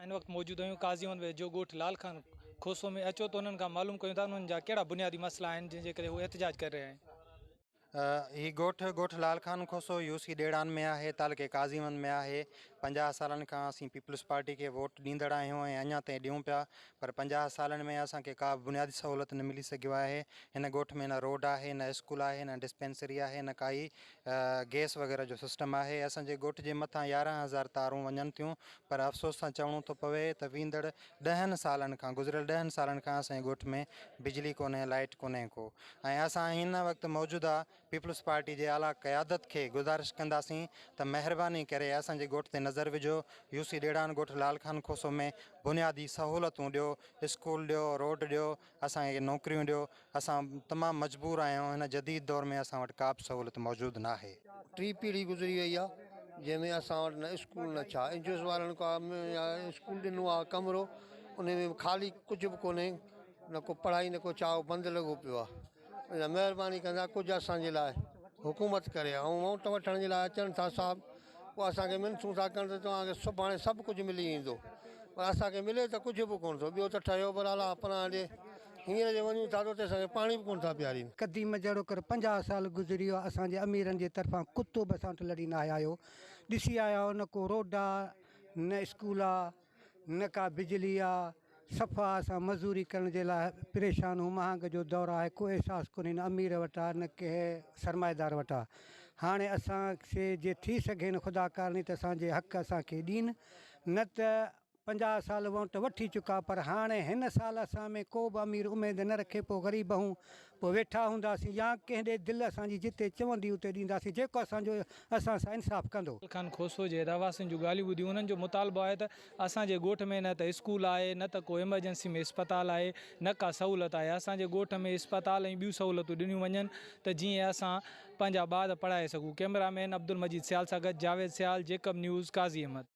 इन वक्त मौजूद आहियूं काज़ीअन जो ॻोठ लाल खान खोसो में अचो तो उन्हनि खां मालूम कयूं था उन्हनि जा कहिड़ा बुनियादी मसला आहिनि जंहिंजे करे उहे एहतजाज कर रहे आहिनि। ही ॻोठ लाल खान खोसो यूसी डेड़ान में है, तालुके काज़ीवन में है। 50 सालन खां असीं पीपल्स पार्टी के वोट ॾींदड़ आहियूं ऐं अञा ताईं ॾियूं पिया, पर 50 सालन में असांखे का बुनियादी सहूलियत न मिली सघियो आहे। हिन ॻोठ में न रोड आहे, न स्कूल आहे, न डिस्पेंसरी आहे, न काई गैस वग़ैरह जो सिस्टम आहे। असांजे ॻोठ जे मथां 11,000 तारूं वञनि थियूं, पर अफ़सोस सां चवणो थो पवे त वींदड़ 10 सालन खां गुज़िरियल 10 सालन खां असांजे ॻोठ में बिजली कोन्हे, लाइट कोन्हे को। ऐं असां हिन वक़्तु मौजूदा पीपल्स पार्टी के आला क़यादत के गुज़ारिश कंदासीं त महिरबानी करे असांजे ॻोठ ते नज़र विझो। यूसी डेड़ान ॻोठ लाल खान खोसो में बुनियादी सहूलतूं ॾियो, स्कूल ॾियो, रोड ॾियो, असांखे नौकरियूं ॾियो। असां तमामु मजबूर आहियूं, हिन जदीद दौर में असां वटि का बि सहूलियत मौजूदु न आहे। 3 पीढ़ी गुज़री वई आहे जंहिंमें असां वटि न स्कूल न छा इंजोस वारनि का स्कूल ॾिनो आहे कमिरो, उन में ख़ाली कुझु बि कोन्हे, न को पढ़ाई न को चाहो, बंदि लॻो पियो आहे। महिरबानी कंदा कुझु असांजे लाइ हुकूमत करे ऐं वोट वठण जे लाइ अचनि था साहब, पोइ असांखे मिनसूं था कनि त तव्हांखे सुभाणे सभु कुझु मिली वेंदो, पर असांखे मिले त कुझु बि कोन थो। ॿियो त ठहियो बराला अपना ॾे, हींअर जे वञूं था त असांखे पाणी बि कोन था पियारीनि। क़दीम जहिड़ो कर 50 साल गुज़री वियो आहे, असांजे अमीरनि जे तरफ़ां कुतो बि असां वटि लड़ी न आया आहियो। ॾिसी आया आहियो, न को रोड आहे, न स्कूल आहे, न का बिजली आहे। सफ़ा असां मज़दूरी करण जे लाइ परेशान हूं। महांग जो दौरु आहे, कोई अहसासु कोन्हे, न अमीर वटि आहे न कंहिं सरमाएदार वटि आहे। हाणे असांखे जे थी सघे न ख़ुदा कारणी त असांजे हक़ असांखे ॾियनि, न त 50 साल वोट वठी चुका, पर हाणे हिन साल असां में को बि अमीर उमेद न रखे। पोइ ग़रीब हूं, पोइ वेठा हूंदासीं या कंहिं ॾे दिलि असांजी जिते चवंदी उते ॾींदासीं, जेको असांजो असां सां इंसाफ़ु कंदो। खान खोसो जे रहवासियुनि जूं ॻाल्हियूं ॿुधियूं, उन्हनि जो मुतालबो आहे त असांजे ॻोठ में न त स्कूल आहे, न त को एमरजेंसी में इस्पताल आहे, न का सहूलियत आहे। असांजे ॻोठ में इस्पताल ऐं ॿियूं सहूलियतूं ॾिनियूं वञनि त जीअं असां पंहिंजा ॿार पढ़ाए सघूं। कैमरामैन अब्दुल मजीद सियाल सां गॾु जावेद सियाल, जेकब न्यूज़, काज़ी अहमद।